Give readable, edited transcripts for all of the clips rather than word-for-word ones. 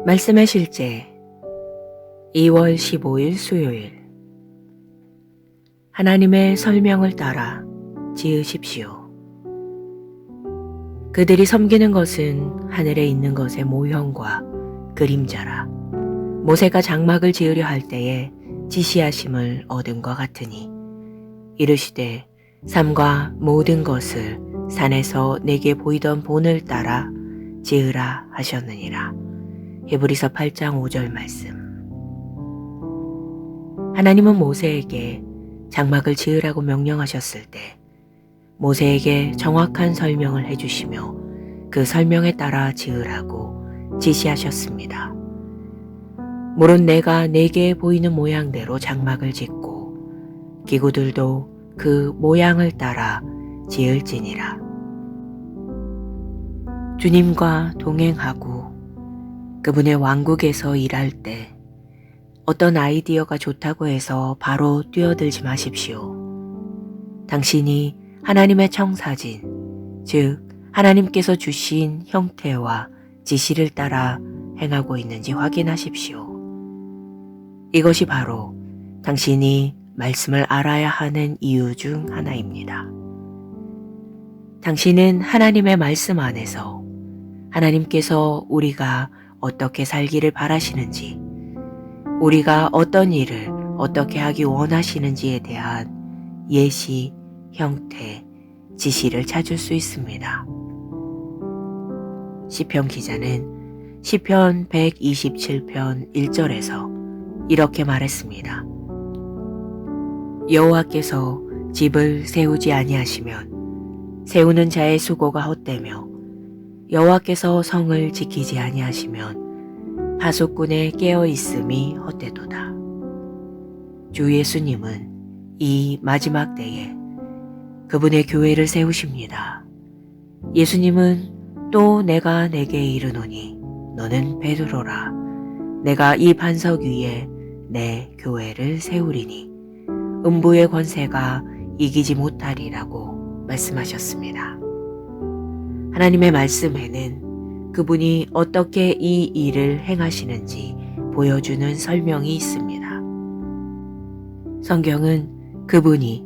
말씀의 실제 2월 15일 수요일. 하나님의 설명을 따라 지으십시오. 그들이 섬기는 것은 하늘에 있는 것의 모형과 그림자라. 모세가 장막을 지으려 할 때에 지시하심을 얻음과 같으니 이르시되 삼가 모든 것을 산에서 내게 보이던 본을 따라 지으라 하셨느니라. 히브리서 8장 5절 말씀. 하나님은 모세에게 장막을 지으라고 명령하셨을 때 모세에게 정확한 설명을 해주시며 그 설명에 따라 지으라고 지시하셨습니다. 물론 내가 내게 보이는 모양대로 장막을 짓고 기구들도 그 모양을 따라 지을지니라. 주님과 동행하고 그분의 왕국에서 일할 때 어떤 아이디어가 좋다고 해서 바로 뛰어들지 마십시오. 당신이 하나님의 청사진, 즉 하나님께서 주신 형태와 지시를 따라 행하고 있는지 확인하십시오. 이것이 바로 당신이 말씀을 알아야 하는 이유 중 하나입니다. 당신은 하나님의 말씀 안에서 하나님께서 우리가 어떻게 살기를 바라시는지, 우리가 어떤 일을 어떻게 하기 원하시는지에 대한 예시, 형태, 지시를 찾을 수 있습니다. 시편 기자는 시편 127편 1절에서 이렇게 말했습니다. 여호와께서 집을 세우지 아니하시면 세우는 자의 수고가 헛되며 여호와께서 성을 지키지 아니하시면 파수꾼의 깨어있음이 헛되도다. 주 예수님은 이 마지막 때에 그분의 교회를 세우십니다. 예수님은 또 내가 내게 이르노니 너는 베드로라. 내가 이 반석 위에 내 교회를 세우리니 음부의 권세가 이기지 못하리라고 말씀하셨습니다. 하나님의 말씀에는 그분이 어떻게 이 일을 행하시는지 보여주는 설명이 있습니다. 성경은 그분이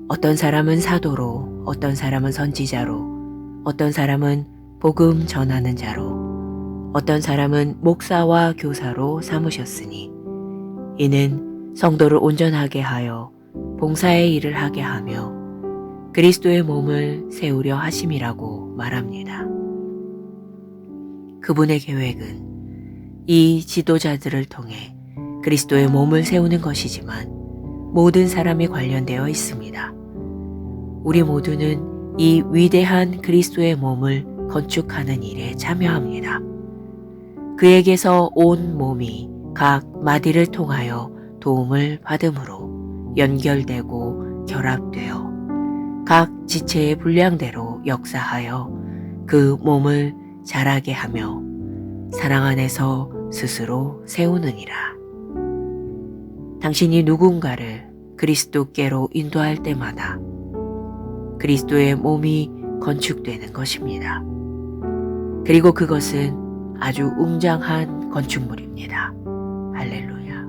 어떤 사람은 사도로, 어떤 사람은 선지자로, 어떤 사람은 복음 전하는 자로, 어떤 사람은 목사와 교사로 삼으셨으니 이는 성도를 온전하게 하여 봉사의 일을 하게 하며 그리스도의 몸을 세우려 하심이라고 말합니다. 그분의 계획은 이 지도자들을 통해 그리스도의 몸을 세우는 것이지만 모든 사람이 관련되어 있습니다. 우리 모두는 이 위대한 그리스도의 몸을 건축하는 일에 참여합니다. 그에게서 온 몸이 각 마디를 통하여 도움을 받음으로 연결되고 결합되어 각 지체의 분량대로 역사하여 그 몸을 자라게 하며 사랑 안에서 스스로 세우느니라. 당신이 누군가를 그리스도께로 인도할 때마다 그리스도의 몸이 건축되는 것입니다. 그리고 그것은 아주 웅장한 건축물입니다. 할렐루야.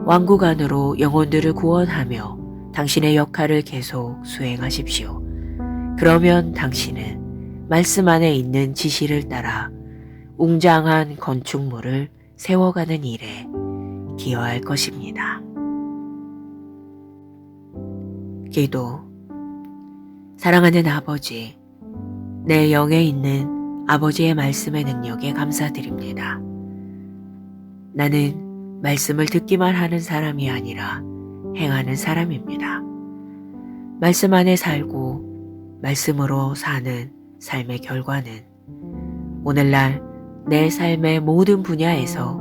왕국 안으로 영혼들을 구원하며 당신의 역할을 계속 수행하십시오. 그러면 당신은 말씀 안에 있는 지시를 따라 웅장한 건축물을 세워가는 일에 기여할 것입니다. 기도. 사랑하는 아버지, 내 영에 있는 아버지의 말씀의 능력에 감사드립니다. 나는 말씀을 듣기만 하는 사람이 아니라 행하는 사람입니다. 말씀 안에 살고 말씀으로 사는 삶의 결과는 오늘날 내 삶의 모든 분야에서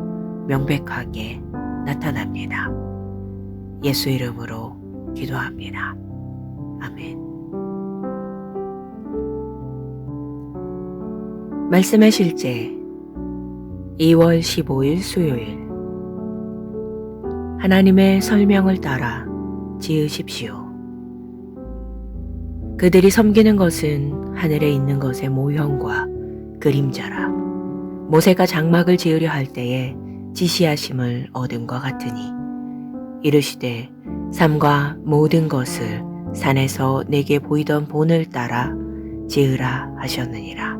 명백하게 나타납니다. 예수 이름으로 기도합니다. 아멘. 말씀의 실제 2월 15일 수요일. 하나님의 설명을 따라 지으십시오. 그들이 섬기는 것은 하늘에 있는 것의 모형과 그림자라. 모세가 장막을 지으려 할 때에 지시하심을 얻은 것 같으니 이르시되 삶과 모든 것을 산에서 내게 보이던 본을 따라 지으라 하셨느니라.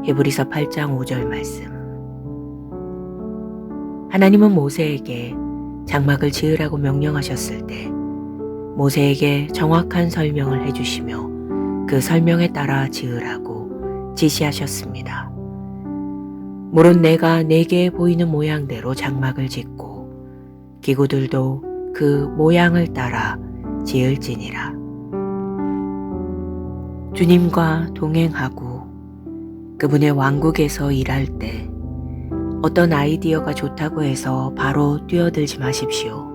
히브리서 8장 5절 말씀. 하나님은 모세에게 장막을 지으라고 명령하셨을 때 모세에게 정확한 설명을 해주시며 그 설명에 따라 지으라고 지시하셨습니다. 물론 내가 내게 보이는 모양대로 장막을 짓고 기구들도 그 모양을 따라 지을지니라. 주님과 동행하고 그분의 왕국에서 일할 때 어떤 아이디어가 좋다고 해서 바로 뛰어들지 마십시오.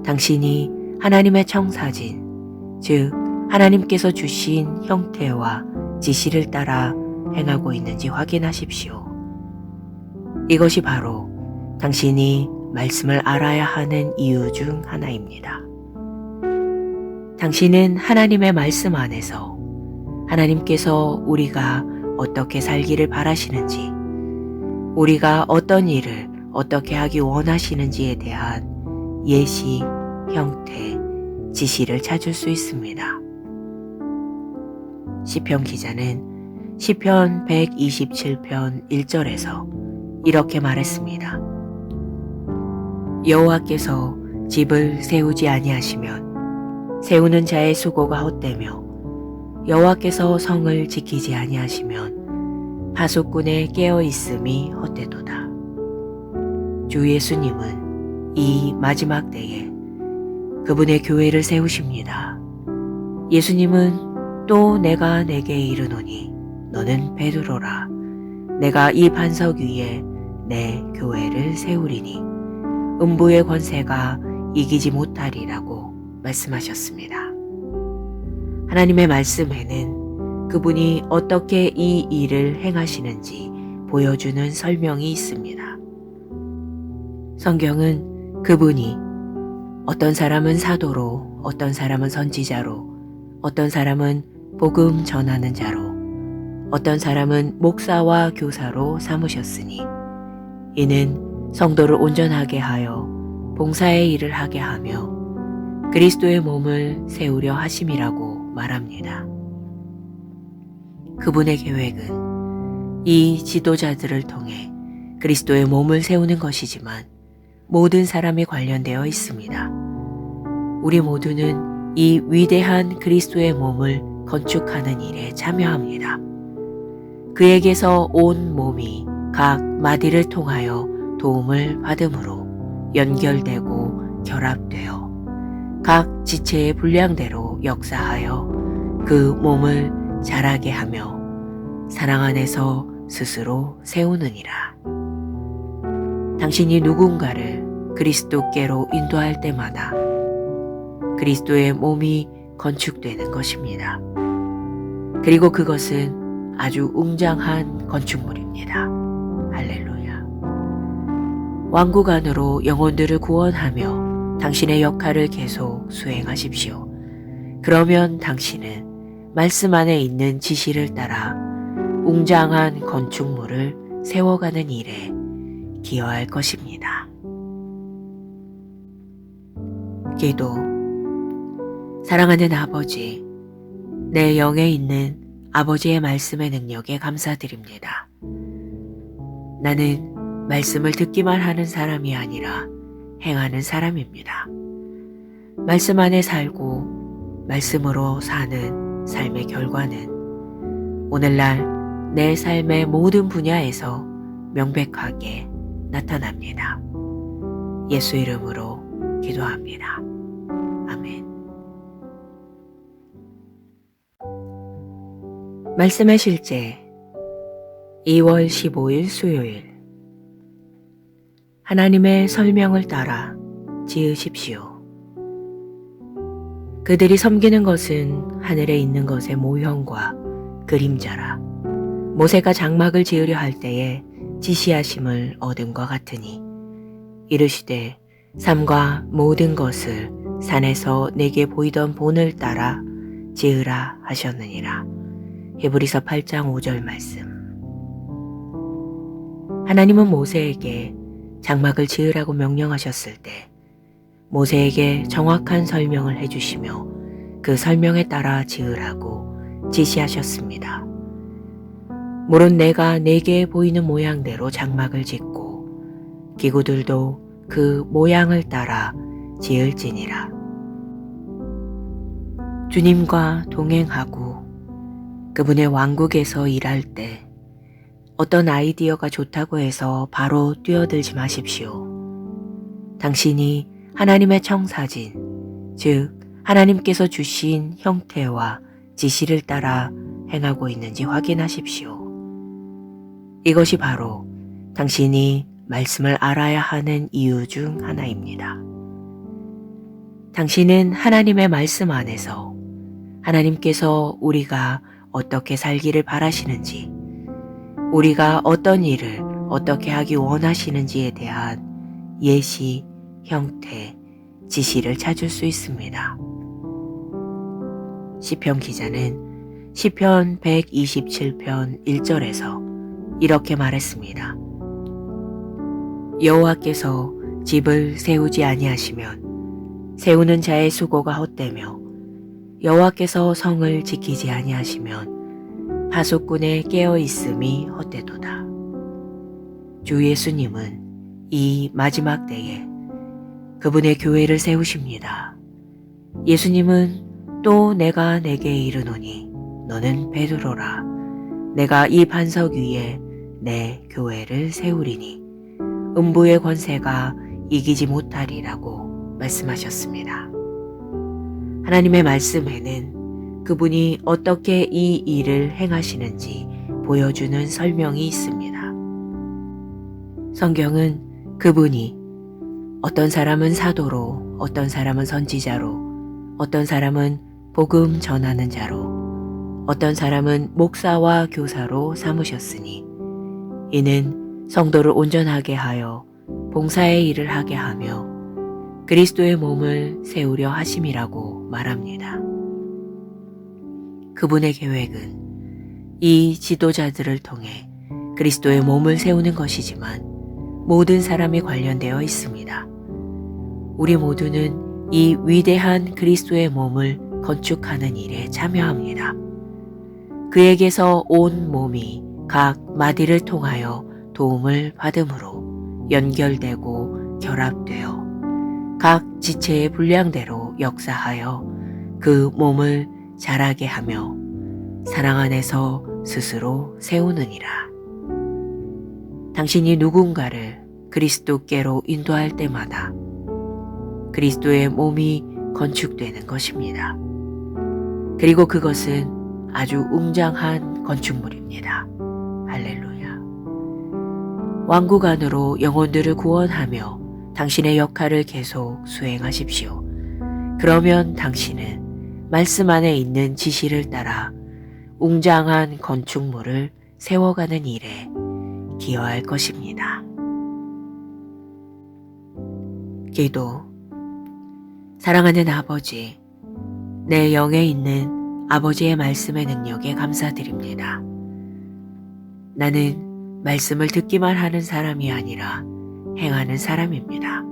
당신이 하나님의 청사진, 즉 하나님께서 주신 형태와 지시를 따라 행하고 있는지 확인하십시오. 이것이 바로 당신이 말씀을 알아야 하는 이유 중 하나입니다. 당신은 하나님의 말씀 안에서 하나님께서 우리가 어떻게 살기를 바라시는지, 우리가 어떤 일을 어떻게 하기 원하시는지에 대한 예시, 형태, 지시를 찾을 수 있습니다. 시편 기자는 시편 127편 1절에서 이렇게 말했습니다. 여호와께서 집을 세우지 아니하시면 세우는 자의 수고가 헛되며 여호와께서 성을 지키지 아니하시면 파수꾼의 깨어 있음이 헛되도다. 주 예수님은 이 마지막 때에 그분의 교회를 세우십니다. 예수님은 또 내가 내게 이르노니 너는 베드로라. 내가 이 반석 위에 내 교회를 세우리니 음부의 권세가 이기지 못하리라고 말씀하셨습니다. 하나님의 말씀에는 그분이 어떻게 이 일을 행하시는지 보여주는 설명이 있습니다. 성경은 그분이 어떤 사람은 사도로, 어떤 사람은 선지자로, 어떤 사람은 복음 전하는 자로, 어떤 사람은 목사와 교사로 삼으셨으니 이는 성도를 온전하게 하여 봉사의 일을 하게 하며 그리스도의 몸을 세우려 하심이라고 말합니다. 그분의 계획은 이 지도자들을 통해 그리스도의 몸을 세우는 것이지만 모든 사람이 관련되어 있습니다. 우리 모두는 이 위대한 그리스도의 몸을 건축하는 일에 참여합니다. 그에게서 온 몸이 각 마디를 통하여 도움을 받음으로 연결되고 결합되어 각 지체의 분량대로 역사하여 그 몸을 자라게 하며 사랑 안에서 스스로 세우느니라. 당신이 누군가를 그리스도께로 인도할 때마다 그리스도의 몸이 건축되는 것입니다. 그리고 그것은 아주 웅장한 건축물입니다. 할렐루야. 왕국 안으로 영혼들을 구원하며 당신의 역할을 계속 수행하십시오. 그러면 당신은 말씀 안에 있는 지시를 따라 웅장한 건축물을 세워가는 일에 기여할 것입니다. 기도. 사랑하는 아버지, 내 영에 있는 아버지의 말씀의 능력에 감사드립니다. 나는 말씀을 듣기만 하는 사람이 아니라 행하는 사람입니다. 말씀 안에 살고 말씀으로 사는 삶의 결과는 오늘날 내 삶의 모든 분야에서 명백하게 나타납니다. 예수 이름으로 기도합니다. 아멘. 말씀의 실제 2월 15일 수요일. 하나님의 설명을 따라 지으십시오. 그들이 섬기는 것은 하늘에 있는 것의 모형과 그림자라. 모세가 장막을 지으려 할 때에 지시하심을 얻은 것 같으니 이르시되 삶과 모든 것을 산에서 내게 보이던 본을 따라 지으라 하셨느니라. 히브리서 8장 5절 말씀. 하나님은 모세에게 장막을 지으라고 명령하셨을 때 모세에게 정확한 설명을 해주시며 그 설명에 따라 지으라고 지시하셨습니다. 물은 내가 내게 보이는 모양대로 장막을 짓고 기구들도 그 모양을 따라 지을지니라. 주님과 동행하고 그분의 왕국에서 일할 때 어떤 아이디어가 좋다고 해서 바로 뛰어들지 마십시오. 당신이 하나님의 청사진, 즉 하나님께서 주신 형태와 지시를 따라 행하고 있는지 확인하십시오. 이것이 바로 당신이 말씀을 알아야 하는 이유 중 하나입니다. 당신은 하나님의 말씀 안에서 하나님께서 우리가 어떻게 살기를 바라시는지, 우리가 어떤 일을 어떻게 하기 원하시는지에 대한 예시, 형태, 지시를 찾을 수 있습니다. 시편 기자는 시편 127편 1절에서 이렇게 말했습니다. 여호와께서 집을 세우지 아니하시면 세우는 자의 수고가 헛되며 여호와께서 성을 지키지 아니하시면 파수꾼의 깨어 있음이 헛되도다. 주 예수님은 이 마지막 때에 그분의 교회를 세우십니다. 예수님은 또 내가 내게 이르노니 너는 베드로라. 내가 이 반석 위에 내 교회를 세우리니 음부의 권세가 이기지 못하리라고 말씀하셨습니다. 하나님의 말씀에는 그분이 어떻게 이 일을 행하시는지 보여주는 설명이 있습니다. 성경은 그분이 어떤 사람은 사도로, 어떤 사람은 선지자로, 어떤 사람은 복음 전하는 자로, 어떤 사람은 목사와 교사로 삼으셨으니 이는 성도를 온전하게 하여 봉사의 일을 하게 하며 그리스도의 몸을 세우려 하심이라고 말합니다. 그분의 계획은 이 지도자들을 통해 그리스도의 몸을 세우는 것이지만 모든 사람이 관련되어 있습니다. 우리 모두는 이 위대한 그리스도의 몸을 건축하는 일에 참여합니다. 그에게서 온 몸이 각 마디를 통하여 도움을 받음으로 연결되고 결합되어 각 지체의 분량대로 역사하여 그 몸을 자라게 하며 사랑 안에서 스스로 세우느니라. 당신이 누군가를 그리스도께로 인도할 때마다 그리스도의 몸이 건축되는 것입니다. 그리고 그것은 아주 웅장한 건축물입니다. 할렐루야. 왕국 안으로 영혼들을 구원하며 당신의 역할을 계속 수행하십시오. 그러면 당신은 말씀 안에 있는 지시를 따라 웅장한 건축물을 세워가는 일에 기여할 것입니다. 기도. 사랑하는 아버지, 내 영에 있는 아버지의 말씀의 능력에 감사드립니다. 나는 말씀을 듣기만 하는 사람이 아니라 행하는 사람입니다.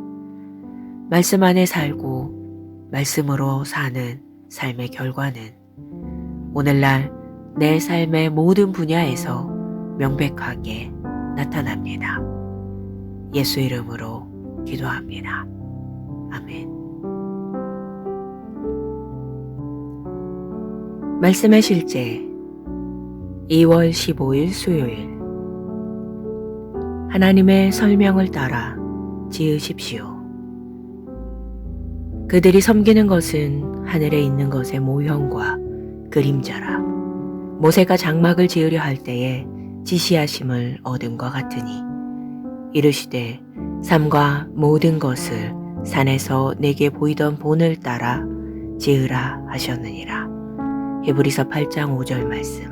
말씀 안에 살고 말씀으로 사는 삶의 결과는 오늘날 내 삶의 모든 분야에서 명백하게 나타납니다. 예수 이름으로 기도합니다. 아멘. 말씀의 실제 2월 15일 수요일. 하나님의 설명을 따라 지으십시오. 그들이 섬기는 것은 하늘에 있는 것의 모형과 그림자라. 모세가 장막을 지으려 할 때에 지시하심을 얻음과 같으니 이르시되 삼가 모든 것을 산에서 내게 보이던 본을 따라 지으라 하셨느니라. 히브리서 8장 5절 말씀.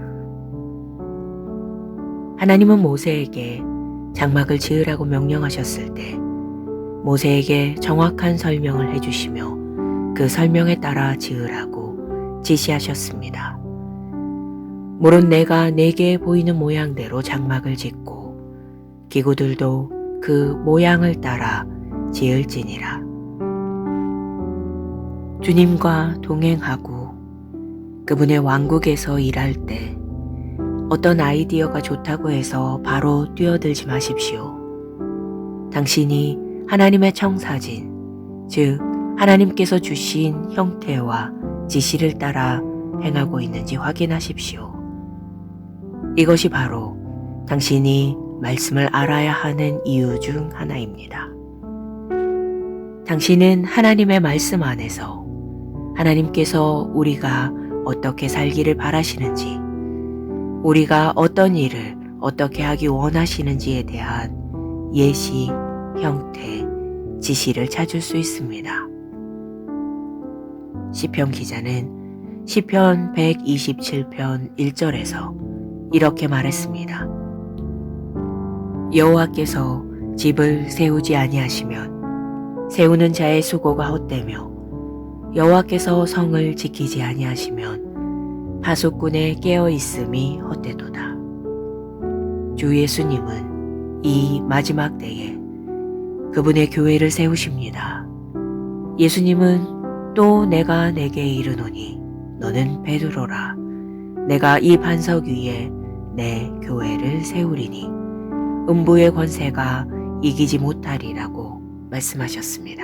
하나님은 모세에게 장막을 지으라고 명령하셨을 때 모세에게 정확한 설명을 해주시며 그 설명에 따라 지으라고 지시하셨습니다. 물은 내가 내게 보이는 모양대로 장막을 짓고 기구들도 그 모양을 따라 지을지니라. 주님과 동행하고 그분의 왕국에서 일할 때 어떤 아이디어가 좋다고 해서 바로 뛰어들지 마십시오. 당신이 하나님의 청사진, 즉 하나님께서 주신 형태와 지시를 따라 행하고 있는지 확인하십시오. 이것이 바로 당신이 말씀을 알아야 하는 이유 중 하나입니다. 당신은 하나님의 말씀 안에서 하나님께서 우리가 어떻게 살기를 바라시는지, 우리가 어떤 일을 어떻게 하기 원하시는지에 대한 예시, 형태, 지시를 찾을 수 있습니다. 시편 기자는 시편 127편 1절에서 이렇게 말했습니다. 여호와께서 집을 세우지 아니하시면 세우는 자의 수고가 헛되며 여호와께서 성을 지키지 아니하시면 파수꾼의 깨어 있음이 헛되도다. 주 예수님은 이 마지막 때에 그분의 교회를 세우십니다. 예수님은 또 내가 내게 이르노니 너는 베드로라. 내가 이 반석 위에 내 교회를 세우리니 음부의 권세가 이기지 못하리라고 말씀하셨습니다.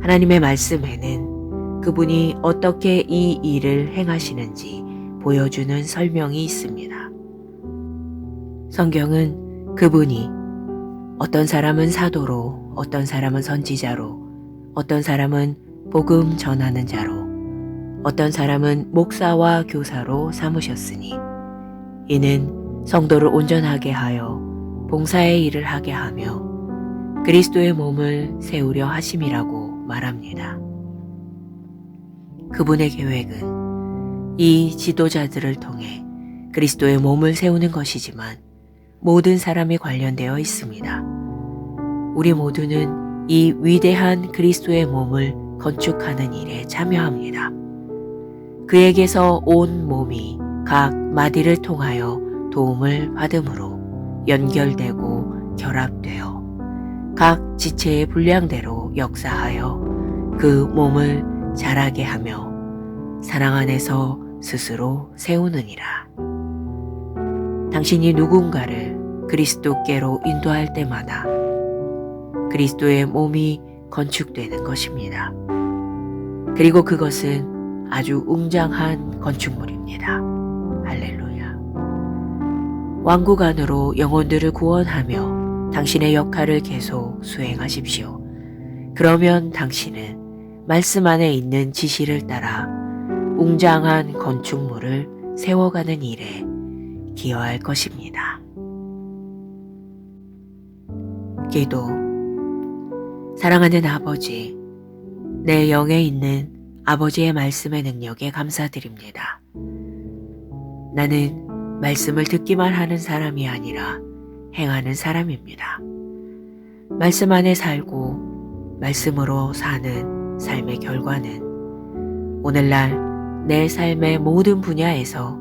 하나님의 말씀에는 그분이 어떻게 이 일을 행하시는지 보여주는 설명이 있습니다. 성경은 그분이 어떤 사람은 사도로, 어떤 사람은 선지자로, 어떤 사람은 복음 전하는 자로, 어떤 사람은 목사와 교사로 삼으셨으니 이는 성도를 온전하게 하여 봉사의 일을 하게 하며 그리스도의 몸을 세우려 하심이라고 말합니다. 그분의 계획은 이 지도자들을 통해 그리스도의 몸을 세우는 것이지만 모든 사람이 관련되어 있습니다. 우리 모두는 이 위대한 그리스도의 몸을 건축하는 일에 참여합니다. 그에게서 온 몸이 각 마디를 통하여 도움을 받음으로 연결되고 결합되어 각 지체의 분량대로 역사하여 그 몸을 자라게 하며 사랑 안에서 스스로 세우느니라. 당신이 누군가를 그리스도께로 인도할 때마다 그리스도의 몸이 건축되는 것입니다. 그리고 그것은 아주 웅장한 건축물입니다. 할렐루야. 왕국 안으로 영혼들을 구원하며 당신의 역할을 계속 수행하십시오. 그러면 당신은 말씀 안에 있는 지시를 따라 웅장한 건축물을 세워가는 일에 기여할 것입니다. 기도. 사랑하는 아버지, 내 영에 있는 아버지의 말씀의 능력에 감사드립니다. 나는 말씀을 듣기만 하는 사람이 아니라 행하는 사람입니다. 말씀 안에 살고 말씀으로 사는 삶의 결과는 오늘날 내 삶의 모든 분야에서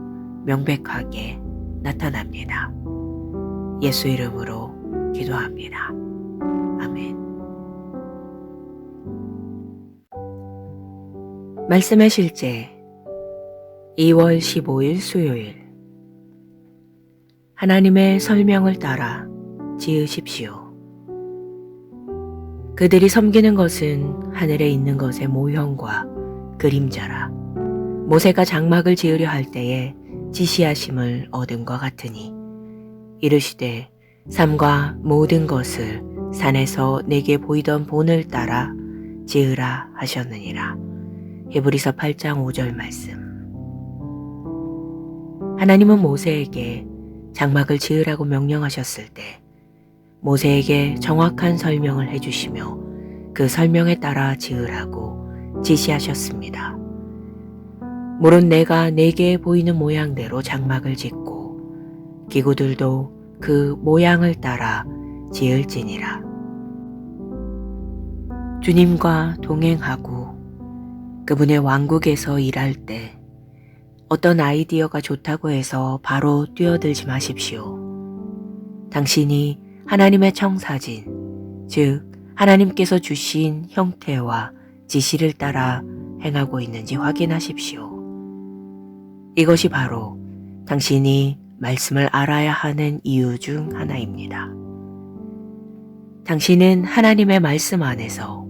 명백하게 나타납니다. 예수 이름으로 기도합니다. 아멘. 말씀의 실제 2월 15일 수요일. 하나님의 설명을 따라 지으십시오. 그들이 섬기는 것은 하늘에 있는 것의 모형과 그림자라. 모세가 장막을 지으려 할 때에 지시하심을 얻음과 같으니 이르시되 삶과 모든 것을 산에서 내게 보이던 본을 따라 지으라 하셨느니라. 히브리서 8장 5절 말씀. 하나님은 모세에게 장막을 지으라고 명령하셨을 때 모세에게 정확한 설명을 해주시며 그 설명에 따라 지으라고 지시하셨습니다. 물은 내가 내게 보이는 모양대로 장막을 짓고 기구들도 그 모양을 따라 지을지니라. 주님과 동행하고 그분의 왕국에서 일할 때 어떤 아이디어가 좋다고 해서 바로 뛰어들지 마십시오. 당신이 하나님의 청사진, 즉 하나님께서 주신 형태와 지시를 따라 행하고 있는지 확인하십시오. 이것이 바로 당신이 말씀을 알아야 하는 이유 중 하나입니다. 당신은 하나님의 말씀 안에서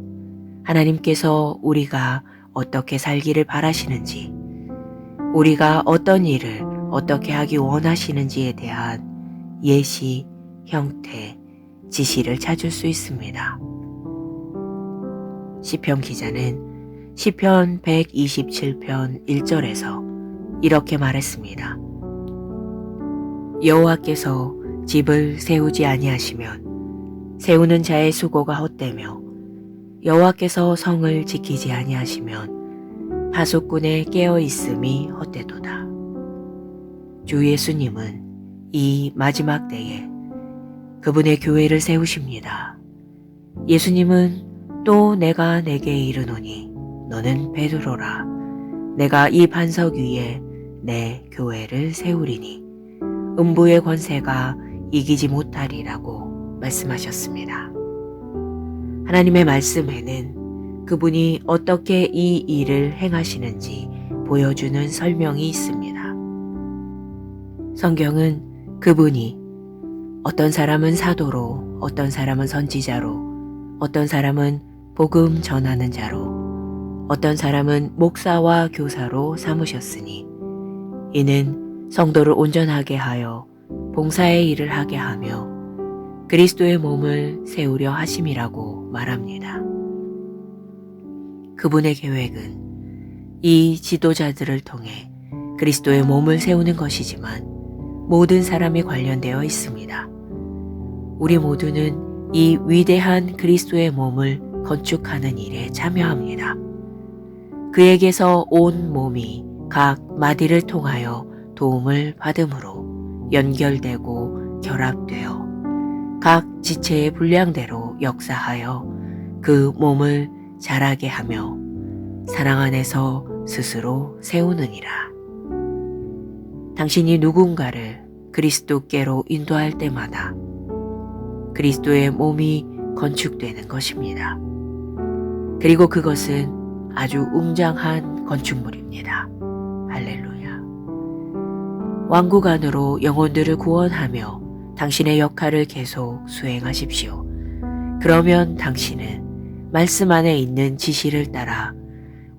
하나님께서 우리가 어떻게 살기를 바라시는지, 우리가 어떤 일을 어떻게 하기 원하시는지에 대한 예시, 형태, 지시를 찾을 수 있습니다. 시편 기자는 시편 127편 1절에서 이렇게 말했습니다. 여호와께서 집을 세우지 아니하시면 세우는 자의 수고가 헛되며 여호와께서 성을 지키지 아니하시면 파수꾼의 깨어 있음이 헛되도다. 주 예수님은 이 마지막 때에 그분의 교회를 세우십니다. 예수님은 또 내가 내게 이르노니 너는 베드로라. 내가 이 반석 위에 내 교회를 세우리니 음부의 권세가 이기지 못하리라고 말씀하셨습니다. 하나님의 말씀에는 그분이 어떻게 이 일을 행하시는지 보여주는 설명이 있습니다. 성경은 그분이 어떤 사람은 사도로, 어떤 사람은 선지자로, 어떤 사람은 복음 전하는 자로, 어떤 사람은 목사와 교사로 삼으셨으니 이는 성도를 온전하게 하여 봉사의 일을 하게 하며 그리스도의 몸을 세우려 하심이라고 말합니다. 그분의 계획은 이 지도자들을 통해 그리스도의 몸을 세우는 것이지만 모든 사람이 관련되어 있습니다. 우리 모두는 이 위대한 그리스도의 몸을 건축하는 일에 참여합니다. 그에게서 온 몸이 각 마디를 통하여 도움을 받음으로 연결되고 결합되어 각 지체의 분량대로 역사하여 그 몸을 자라게 하며 사랑 안에서 스스로 세우느니라. 당신이 누군가를 그리스도께로 인도할 때마다 그리스도의 몸이 건축되는 것입니다. 그리고 그것은 아주 웅장한 건축물입니다. 할렐루야. 왕국 안으로 영혼들을 구원하며 당신의 역할을 계속 수행하십시오. 그러면 당신은 말씀 안에 있는 지시를 따라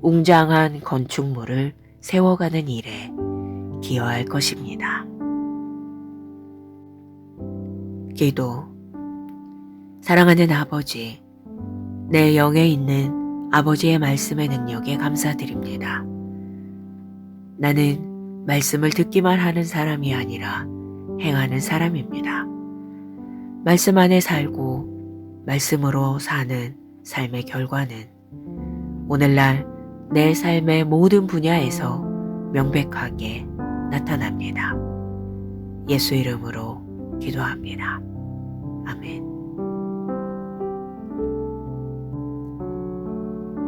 웅장한 건축물을 세워가는 일에 기여할 것입니다. 기도. 사랑하는 아버지, 내 영에 있는 아버지의 말씀의 능력에 감사드립니다. 나는 말씀을 듣기만 하는 사람이 아니라 행하는 사람입니다. 말씀 안에 살고 말씀으로 사는 삶의 결과는 오늘날 내 삶의 모든 분야에서 명백하게 나타납니다. 예수 이름으로 기도합니다. 아멘.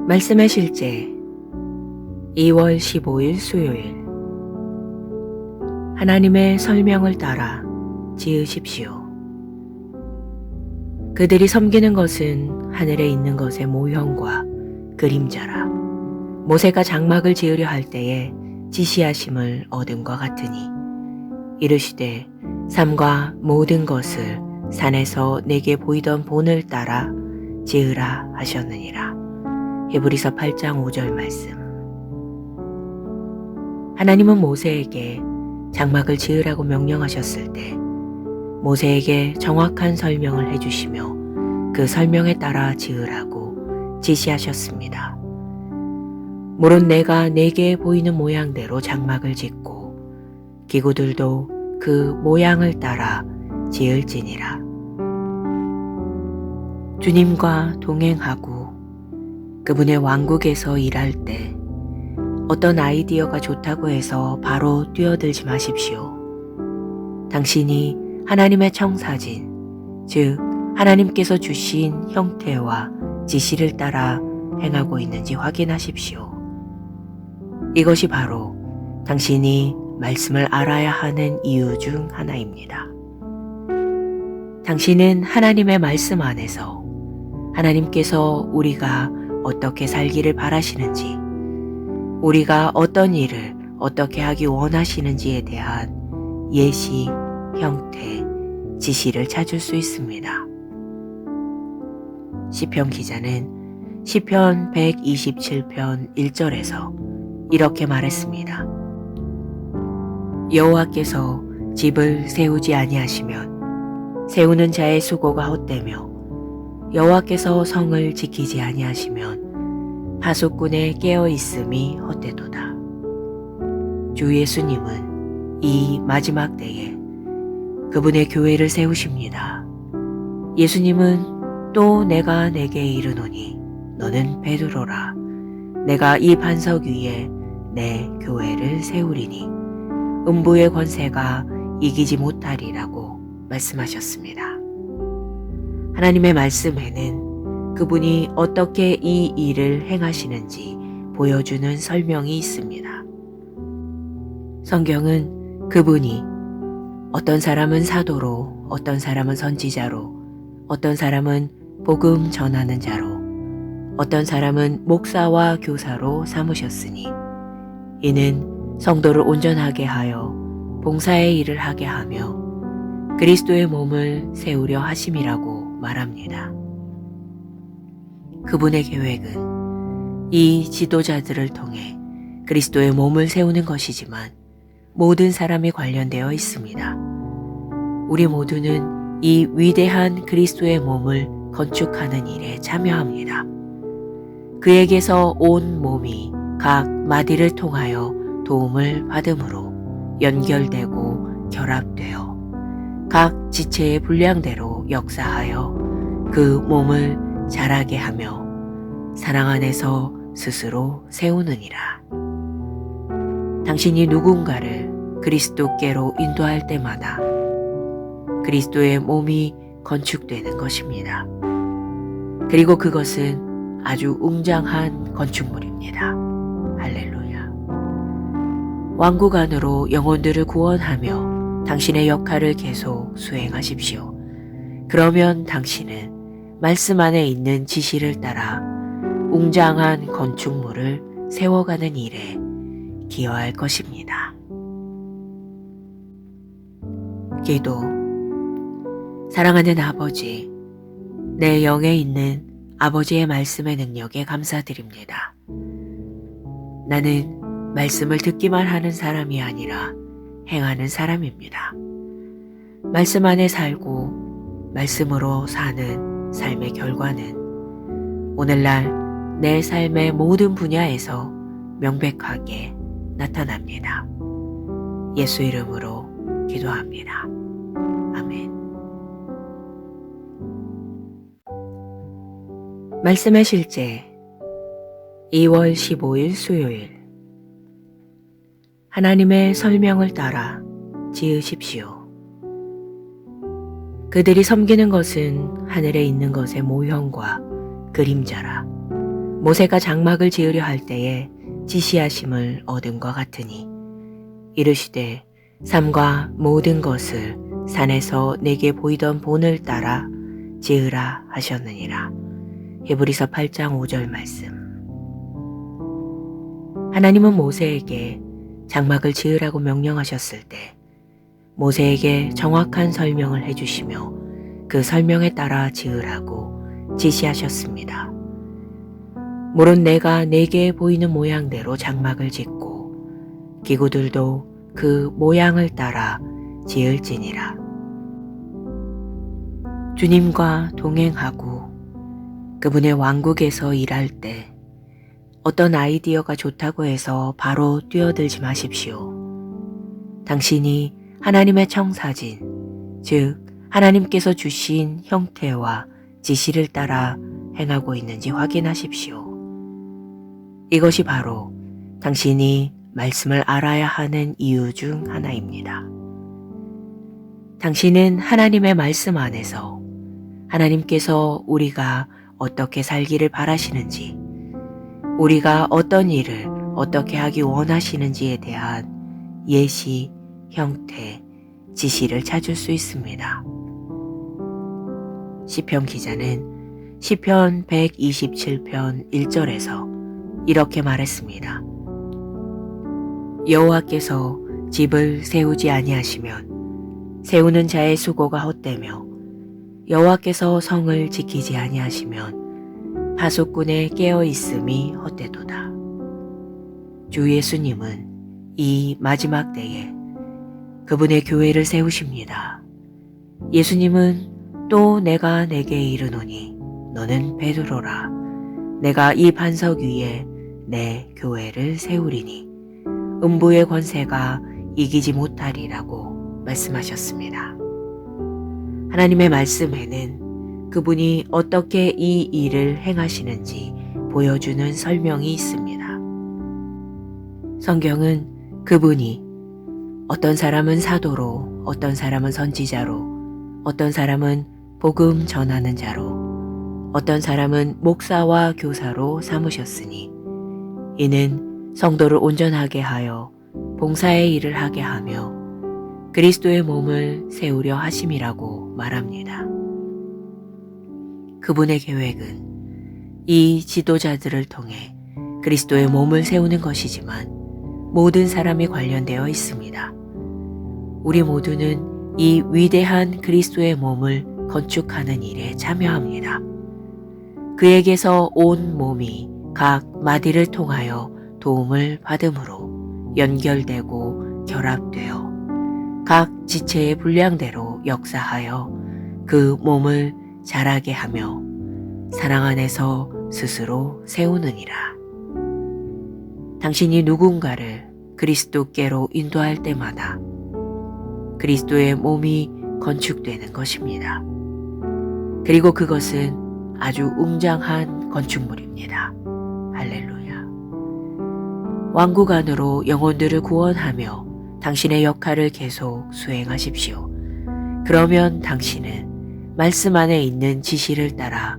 말씀의 실제 2월 15일 수요일. 하나님의 설명을 따라 지으십시오. 그들이 섬기는 것은 하늘에 있는 것의 모형과 그림자라. 모세가 장막을 지으려 할 때에 지시하심을 얻음과 같으니 이르시되 삼가 모든 것을 산에서 내게 보이던 본을 따라 지으라 하셨느니라. 히브리서 8장 5절 말씀. 하나님은 모세에게 장막을 지으라고 명령하셨을 때 모세에게 정확한 설명을 해주시며 그 설명에 따라 지으라고 지시하셨습니다. 물론 내가 내게 보이는 모양대로 장막을 짓고 기구들도 그 모양을 따라 지을지니라. 주님과 동행하고 그분의 왕국에서 일할 때 어떤 아이디어가 좋다고 해서 바로 뛰어들지 마십시오. 당신이 하나님의 청사진, 즉 하나님께서 주신 형태와 지시를 따라 행하고 있는지 확인하십시오. 이것이 바로 당신이 말씀을 알아야 하는 이유 중 하나입니다. 당신은 하나님의 말씀 안에서 하나님께서 우리가 어떻게 살기를 바라시는지, 우리가 어떤 일을 어떻게 하기 원하시는지에 대한 예시, 형태, 지시를 찾을 수 있습니다. 시편 기자는 시편 127편 1절에서 이렇게 말했습니다. 여호와께서 집을 세우지 아니하시면 세우는 자의 수고가 헛되며 여호와께서 성을 지키지 아니하시면 파수꾼의 깨어 있음이 헛되도다. 주 예수님은 이 마지막 때에 그분의 교회를 세우십니다. 예수님은 또 내가 내게 이르노니 너는 베드로라. 내가 이 반석 위에 내 교회를 세우리니 음부의 권세가 이기지 못하리라고 말씀하셨습니다. 하나님의 말씀에는 그분이 어떻게 이 일을 행하시는지 보여주는 설명이 있습니다. 성경은 그분이 어떤 사람은 사도로, 어떤 사람은 선지자로, 어떤 사람은 복음 전하는 자로, 어떤 사람은 목사와 교사로 삼으셨으니 이는 성도를 온전하게 하여 봉사의 일을 하게 하며 그리스도의 몸을 세우려 하심이라고 말합니다. 그분의 계획은 이 지도자들을 통해 그리스도의 몸을 세우는 것이지만 모든 사람이 관련되어 있습니다. 우리 모두는 이 위대한 그리스도의 몸을 건축하는 일에 참여합니다. 그에게서 온 몸이 각 마디를 통하여 도움을 받음으로 연결되고 결합되어 각 지체의 분량대로 역사하여 그 몸을 자라게 하며 사랑 안에서 스스로 세우느니라. 당신이 누군가를 그리스도께로 인도할 때마다 그리스도의 몸이 건축되는 것입니다. 그리고 그것은 아주 웅장한 건축물입니다. 할렐루야. 왕국 안으로 영혼들을 구원하며 당신의 역할을 계속 수행하십시오. 그러면 당신은 말씀 안에 있는 지시를 따라 웅장한 건축물을 세워가는 일에 기여할 것입니다. 기도. 사랑하는 아버지, 내 영에 있는 아버지의 말씀의 능력에 감사드립니다. 나는 말씀을 듣기만 하는 사람이 아니라 행하는 사람입니다. 말씀 안에 살고 말씀으로 사는 삶의 결과는 오늘날 내 삶의 모든 분야에서 명백하게 나타납니다. 예수 이름으로 기도합니다. 아멘. 말씀의 실제 2월 15일 수요일. 하나님의 설명을 따라 지으십시오. 그들이 섬기는 것은 하늘에 있는 것의 모형과 그림자라. 모세가 장막을 지으려 할 때에 지시하심을 얻은 것 같으니 이르시되 삼가 모든 것을 산에서 내게 보이던 본을 따라 지으라 하셨느니라. 히브리서 8장 5절 말씀. 하나님은 모세에게 장막을 지으라고 명령하셨을 때 모세에게 정확한 설명을 해주시며 그 설명에 따라 지으라고 지시하셨습니다. 물론 내가 내게 보이는 모양대로 장막을 짓고 기구들도 그 모양을 따라 지을지니라. 주님과 동행하고 그분의 왕국에서 일할 때 어떤 아이디어가 좋다고 해서 바로 뛰어들지 마십시오. 당신이 하나님의 청사진, 즉 하나님께서 주신 형태와 지시를 따라 행하고 있는지 확인하십시오. 이것이 바로 당신이 말씀을 알아야 하는 이유 중 하나입니다. 당신은 하나님의 말씀 안에서 하나님께서 우리가 어떻게 살기를 바라시는지, 우리가 어떤 일을 어떻게 하기 원하시는지에 대한 예시, 형태, 지시를 찾을 수 있습니다. 시편 기자는 시편 127편 1절에서 이렇게 말했습니다. 여호와께서 집을 세우지 아니하시면 세우는 자의 수고가 헛되며 여호와께서 성을 지키지 아니하시면 파수꾼의 깨어 있음이 헛되도다. 주 예수님은 이 마지막 때에 그분의 교회를 세우십니다. 예수님은 또 내가 내게 이르노니 너는 베드로라. 내가 이 반석 위에 내 교회를 세우리니 음부의 권세가 이기지 못하리라고 말씀하셨습니다. 하나님의 말씀에는 그분이 어떻게 이 일을 행하시는지 보여주는 설명이 있습니다. 성경은 그분이 어떤 사람은 사도로, 어떤 사람은 선지자로, 어떤 사람은 복음 전하는 자로, 어떤 사람은 목사와 교사로 삼으셨으니 이는 성도를 온전하게 하여 봉사의 일을 하게 하며 그리스도의 몸을 세우려 하심이라고 말합니다. 그분의 계획은 이 지도자들을 통해 그리스도의 몸을 세우는 것이지만 모든 사람이 관련되어 있습니다. 우리 모두는 이 위대한 그리스도의 몸을 건축하는 일에 참여합니다. 그에게서 온 몸이 각 마디를 통하여 도움을 받음으로 연결되고 결합되어 각 지체의 분량대로 역사하여 그 몸을 자라게 하며 사랑 안에서 스스로 세우느니라. 당신이 누군가를 그리스도께로 인도할 때마다 그리스도의 몸이 건축되는 것입니다. 그리고 그것은 아주 웅장한 건축물입니다. 할렐루야. 왕국 안으로 영혼들을 구원하며 당신의 역할을 계속 수행하십시오. 그러면 당신은 말씀 안에 있는 지시를 따라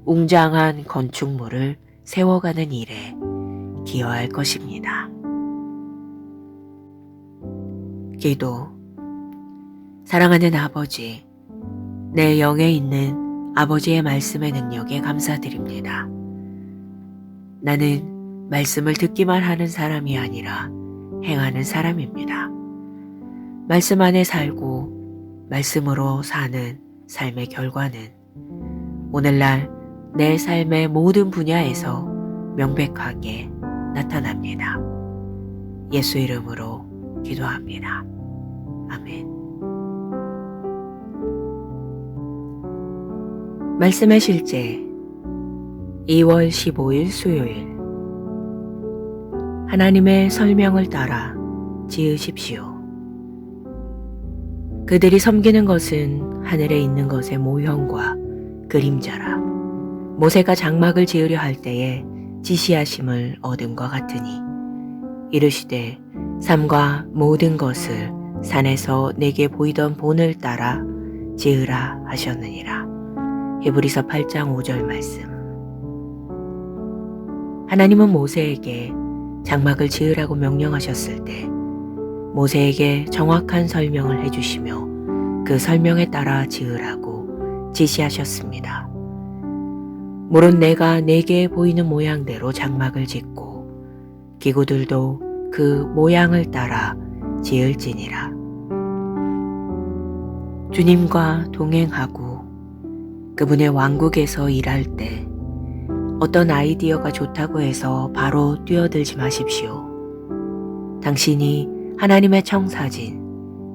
웅장한 건축물을 세워가는 일에 기여할 것입니다. 기도. 사랑하는 아버지, 내 영에 있는 아버지의 말씀의 능력에 감사드립니다. 나는 말씀을 듣기만 하는 사람이 아니라 행하는 사람입니다. 말씀 안에 살고 말씀으로 사는 삶의 결과는 오늘날 내 삶의 모든 분야에서 명백하게 나타납니다. 예수 이름으로 기도합니다. 아멘. 말씀의 실제 2월 15일 수요일. 하나님의 설명을 따라 지으십시오. 그들이 섬기는 것은 하늘에 있는 것의 모형과 그림자라. 모세가 장막을 지으려 할 때에 지시하심을 얻음과 같으니 이르시되 삼가 모든 것을 산에서 내게 보이던 본을 따라 지으라 하셨느니라. 히브리서 8장 5절 말씀. 하나님은 모세에게 장막을 지으라고 명령하셨을 때 모세에게 정확한 설명을 해주시며 그 설명에 따라 지으라고 지시하셨습니다. 물은 내가 내게 보이는 모양대로 장막을 짓고 기구들도 그 모양을 따라 지을지니라. 주님과 동행하고 그분의 왕국에서 일할 때 어떤 아이디어가 좋다고 해서 바로 뛰어들지 마십시오. 당신이 하나님의 청사진,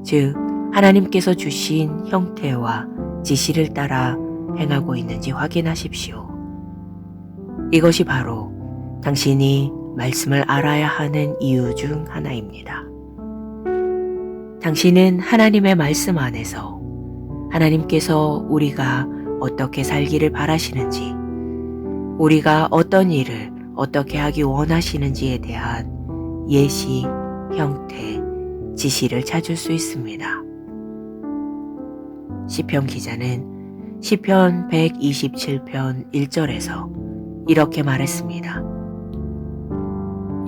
즉 하나님께서 주신 형태와 지시를 따라 행하고 있는지 확인하십시오. 이것이 바로 당신이 말씀을 알아야 하는 이유 중 하나입니다. 당신은 하나님의 말씀 안에서 하나님께서 우리가 어떻게 살기를 바라시는지, 우리가 어떤 일을 어떻게 하기 원하시는지에 대한 예시, 형태, 지시를 찾을 수 있습니다. 시편 기자는 시편 127편 1절에서 이렇게 말했습니다.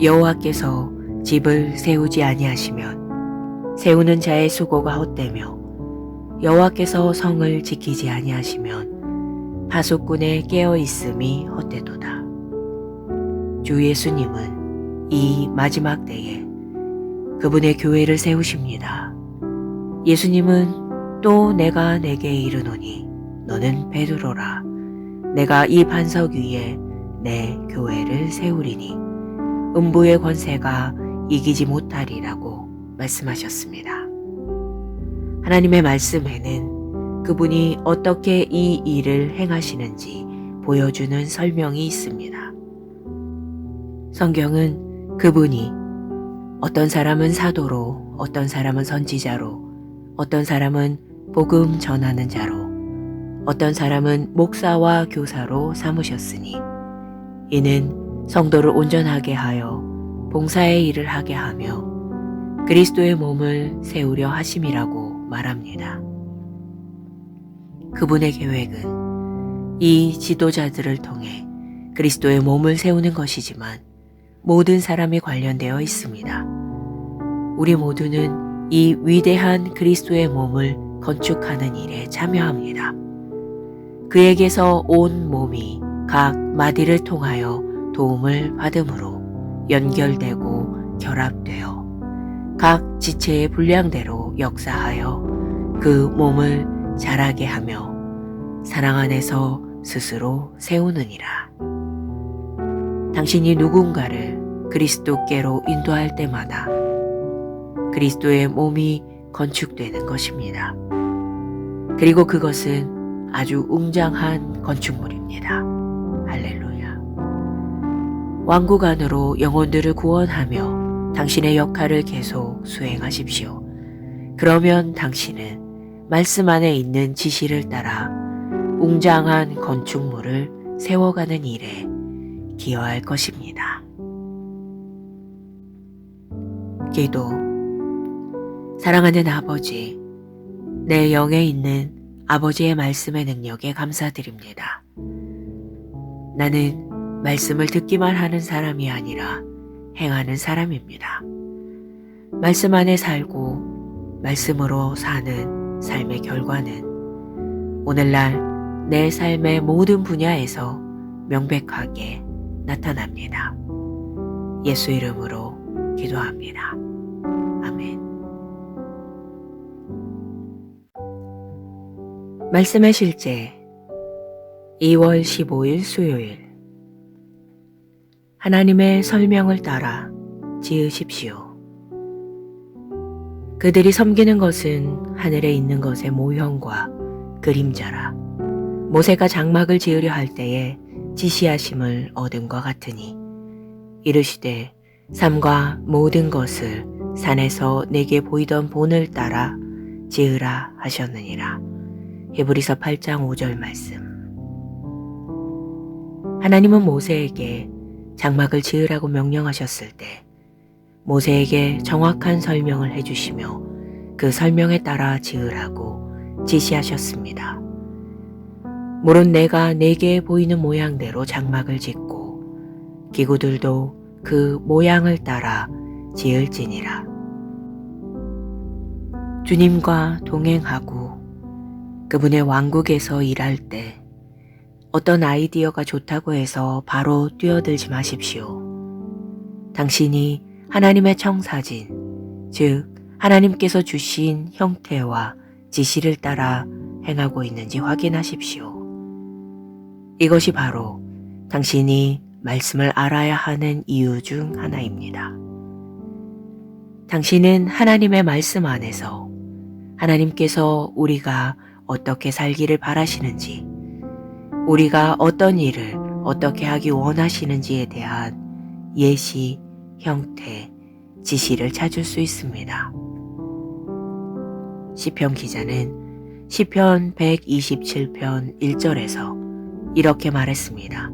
여호와께서 집을 세우지 아니하시면 세우는 자의 수고가 헛되며 여호와께서 성을 지키지 아니하시면 파수꾼의 깨어 있음이 헛되도다. 주 예수님은 이 마지막 때에 그분의 교회를 세우십니다. 예수님은 또 내가 내게 이르노니 너는 베드로라. 내가 이 반석 위에 내 교회를 세우리니 음부의 권세가 이기지 못하리라고 말씀하셨습니다. 하나님의 말씀에는 그분이 어떻게 이 일을 행하시는지 보여주는 설명이 있습니다. 성경은 그분이 어떤 사람은 사도로, 어떤 사람은 선지자로, 어떤 사람은 복음 전하는 자로, 어떤 사람은 목사와 교사로 삼으셨으니 이는 성도를 온전하게 하여 봉사의 일을 하게 하며 그리스도의 몸을 세우려 하심이라고 말합니다. 그분의 계획은 이 지도자들을 통해 그리스도의 몸을 세우는 것이지만 모든 사람이 관련되어 있습니다. 우리 모두는 이 위대한 그리스도의 몸을 건축하는 일에 참여합니다. 그에게서 온 몸이 각 마디를 통하여 도움을 받음으로 연결되고 결합되어 각 지체의 분량대로 역사하여 그 몸을 자라게 하며 사랑 안에서 스스로 세우느니라. 당신이 누군가를 그리스도께로 인도할 때마다 그리스도의 몸이 건축되는 것입니다. 그리고 그것은 아주 웅장한 건축물입니다. 할렐루야. 왕국 안으로 영혼들을 구원하며 당신의 역할을 계속 수행하십시오. 그러면 당신은 말씀 안에 있는 지시를 따라 웅장한 건축물을 세워가는 일에 기여할 것입니다. 기도. 사랑하는 아버지, 내 영에 있는 아버지의 말씀의 능력에 감사드립니다. 나는 말씀을 듣기만 하는 사람이 아니라 행하는 사람입니다. 말씀 안에 살고 말씀으로 사는 삶의 결과는 오늘날 내 삶의 모든 분야에서 명백하게 나타납니다. 예수 이름으로 기도합니다. 아멘. 말씀의 실제 2월 15일 수요일. 하나님의 설명을 따라 지으십시오. 그들이 섬기는 것은 하늘에 있는 것의 모형과 그림자라. 모세가 장막을 지으려 할 때에 지시하심을 얻음과 같으니 이르시되 삼가 모든 것을 산에서 내게 보이던 본을 따라 지으라 하셨느니라. 히브리서 8장 5절 말씀. 하나님은 모세에게 장막을 지으라고 명령하셨을 때 모세에게 정확한 설명을 해주시며 그 설명에 따라 지으라고 지시하셨습니다. 물은 내가 내게 보이는 모양대로 장막을 짓고 기구들도 그 모양을 따라 지을지니라. 주님과 동행하고 그분의 왕국에서 일할 때 어떤 아이디어가 좋다고 해서 바로 뛰어들지 마십시오. 당신이 하나님의 청사진, 즉 하나님께서 주신 형태와 지시를 따라 행하고 있는지 확인하십시오. 이것이 바로 당신이 말씀을 알아야 하는 이유 중 하나입니다. 당신은 하나님의 말씀 안에서 하나님께서 우리가 어떻게 살기를 바라시는지, 우리가 어떤 일을 어떻게 하기 원하시는지에 대한 예시, 형태, 지시를 찾을 수 있습니다. 시편 기자는 시편 127편 1절에서 이렇게 말했습니다.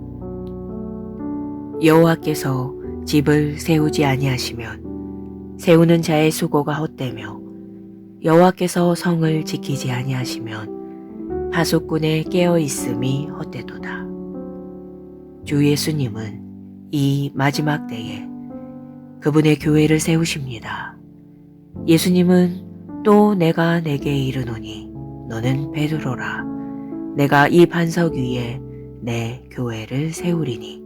여호와께서 집을 세우지 아니하시면 세우는 자의 수고가 헛되며 여호와께서 성을 지키지 아니하시면 파수꾼의 깨어 있음이 헛되도다. 주 예수님은 이 마지막 때에 그분의 교회를 세우십니다. 예수님은 또 내가 내게 이르노니 너는 베드로라. 내가 이 반석 위에 내 교회를 세우리니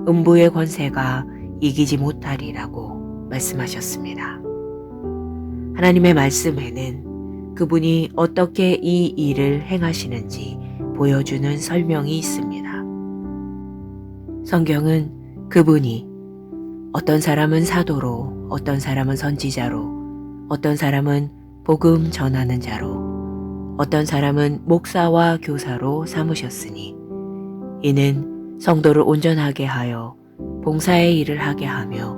음부의 권세가 이기지 못하리라고 말씀하셨습니다. 하나님의 말씀에는 그분이 어떻게 이 일을 행하시는지 보여주는 설명이 있습니다. 성경은 그분이 어떤 사람은 사도로, 어떤 사람은 선지자로, 어떤 사람은 복음 전하는 자로, 어떤 사람은 목사와 교사로 삼으셨으니 이는 성도를 온전하게 하여 봉사의 일을 하게 하며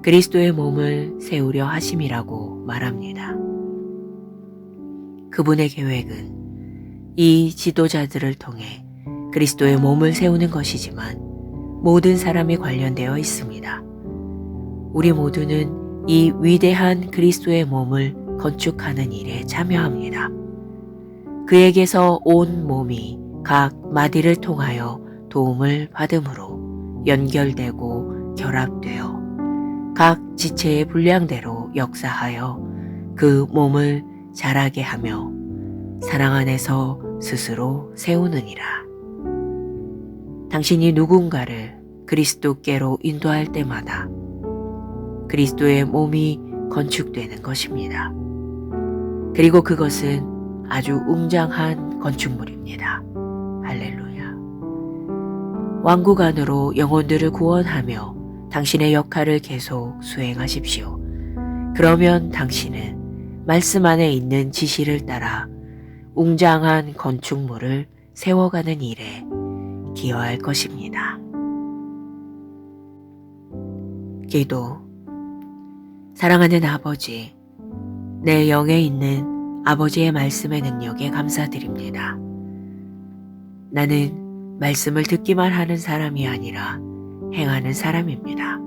그리스도의 몸을 세우려 하심이라고 말합니다. 그분의 계획은 이 지도자들을 통해 그리스도의 몸을 세우는 것이지만 모든 사람이 관련되어 있습니다. 우리 모두는 이 위대한 그리스도의 몸을 건축하는 일에 참여합니다. 그에게서 온 몸이 각 마디를 통하여 도움을 받음으로 연결되고 결합되어 각 지체의 분량대로 역사하여 그 몸을 자라게 하며 사랑 안에서 스스로 세우느니라. 당신이 누군가를 그리스도께로 인도할 때마다 그리스도의 몸이 건축되는 것입니다. 그리고 그것은 아주 웅장한 건축물입니다. 할렐루야. 왕국 안으로 영혼들을 구원하며 당신의 역할을 계속 수행하십시오. 그러면 당신은 말씀 안에 있는 지시를 따라 웅장한 건축물을 세워가는 일에 기여할 것입니다. 기도. 사랑하는 아버지, 내 영에 있는 아버지의 말씀의 능력에 감사드립니다. 나는 말씀을 듣기만 하는 사람이 아니라 행하는 사람입니다.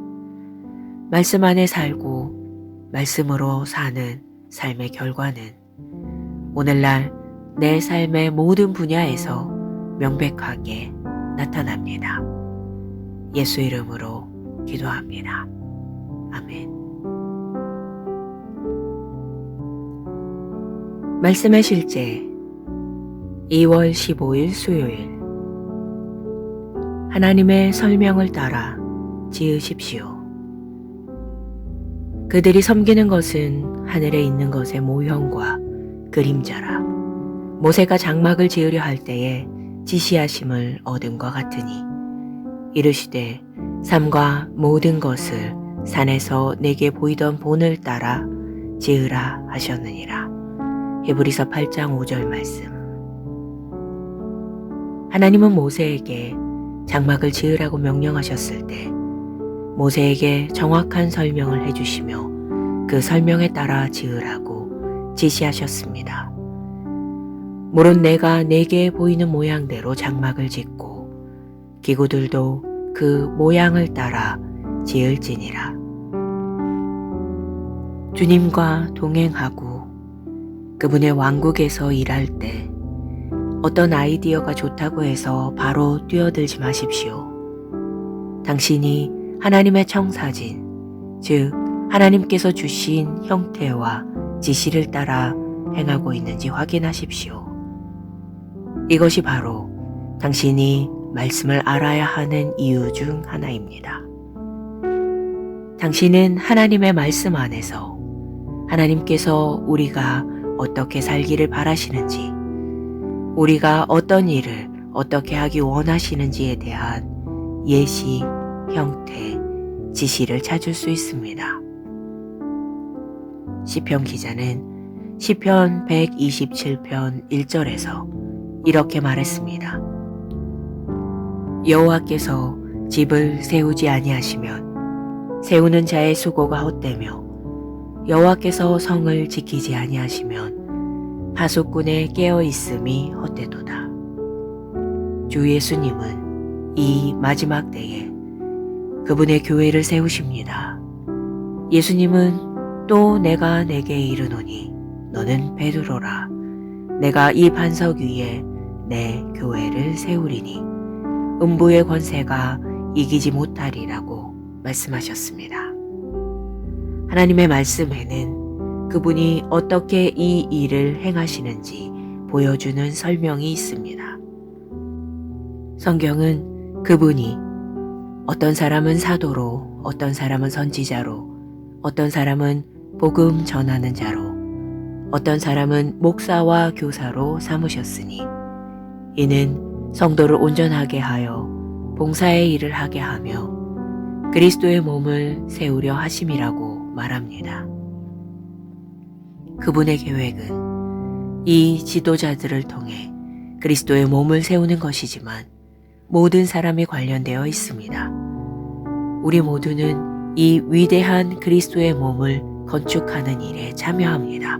말씀 안에 살고 말씀으로 사는 삶의 결과는 오늘날 내 삶의 모든 분야에서 명백하게 나타납니다. 예수 이름으로 기도합니다. 아멘. 말씀의 실제 2월 15일 수요일. 하나님의 설명을 따라 지으십시오. 그들이 섬기는 것은 하늘에 있는 것의 모형과 그림자라. 모세가 장막을 지으려 할 때에 지시하심을 얻음과 같으니 이르시되 삼가 모든 것을 산에서 내게 보이던 본을 따라 지으라 하셨느니라. 히브리서 8장 5절 말씀. 하나님은 모세에게 장막을 지으라고 명령하셨을 때 모세에게 정확한 설명을 해주시며 그 설명에 따라 지으라고 지시하셨습니다. 물은 내가 내게 보이는 모양대로 장막을 짓고 기구들도 그 모양을 따라 지을지니라. 주님과 동행하고 그분의 왕국에서 일할 때 어떤 아이디어가 좋다고 해서 바로 뛰어들지 마십시오. 당신이 하나님의 청사진, 즉 하나님께서 주신 형태와 지시를 따라 행하고 있는지 확인하십시오. 이것이 바로 당신이 말씀을 알아야 하는 이유 중 하나입니다. 당신은 하나님의 말씀 안에서 하나님께서 우리가 어떻게 살기를 바라시는지, 우리가 어떤 일을 어떻게 하기 원하시는지에 대한 예시, 형태, 지시를 찾을 수 있습니다. 시편 기자는 시편 127편 1절에서 이렇게 말했습니다. 여호와께서 집을 세우지 아니하시면 세우는 자의 수고가 헛되며 여호와께서 성을 지키지 아니하시면 파수꾼의 깨어있음이 헛되도다. 주 예수님은 이 마지막 때에 그분의 교회를 세우십니다. 예수님은 또 내가 내게 이르노니 너는 베드로라. 내가 이 반석 위에 내 교회를 세우리니 음부의 권세가 이기지 못하리라고 말씀하셨습니다. 하나님의 말씀에는 그분이 어떻게 이 일을 행하시는지 보여주는 설명이 있습니다. 성경은 그분이 어떤 사람은 사도로, 어떤 사람은 선지자로, 어떤 사람은 복음 전하는 자로, 어떤 사람은 목사와 교사로 삼으셨으니 이는 성도를 온전하게 하여 봉사의 일을 하게 하며 그리스도의 몸을 세우려 하심이라고 말합니다. 그분의 계획은 이 지도자들을 통해 그리스도의 몸을 세우는 것이지만 모든 사람이 관련되어 있습니다. 우리 모두는 이 위대한 그리스도의 몸을 건축하는 일에 참여합니다.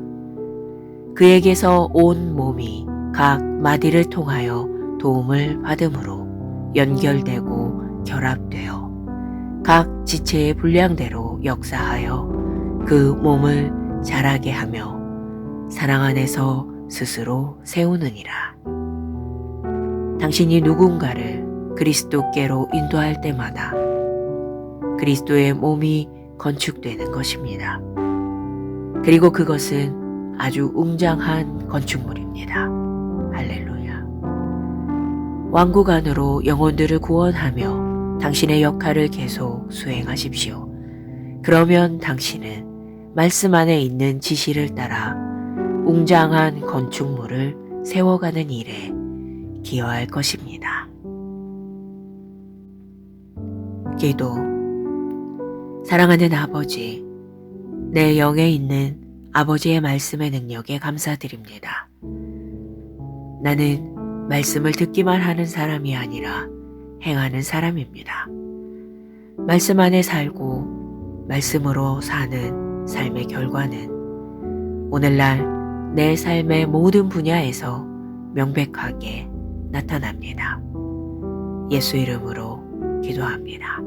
그에게서 온 몸이 각 마디를 통하여 도움을 받음으로 연결되고 결합되어 각 지체의 분량대로 역사하여 그 몸을 자라게 하며 사랑 안에서 스스로 세우느니라. 당신이 누군가를 그리스도께로 인도할 때마다 그리스도의 몸이 건축되는 것입니다. 그리고 그것은 아주 웅장한 건축물입니다. 할렐루야. 왕국 안으로 영혼들을 구원하며 당신의 역할을 계속 수행하십시오. 그러면 당신은 말씀 안에 있는 지시를 따라 웅장한 건축물을 세워가는 일에 기여할 것입니다. 기도. 사랑하는 아버지, 내 영에 있는 아버지의 말씀의 능력에 감사드립니다. 나는 말씀을 듣기만 하는 사람이 아니라 행하는 사람입니다. 말씀 안에 살고 말씀으로 사는 삶의 결과는 오늘날 내 삶의 모든 분야에서 명백하게 나타납니다. 예수 이름으로 기도합니다.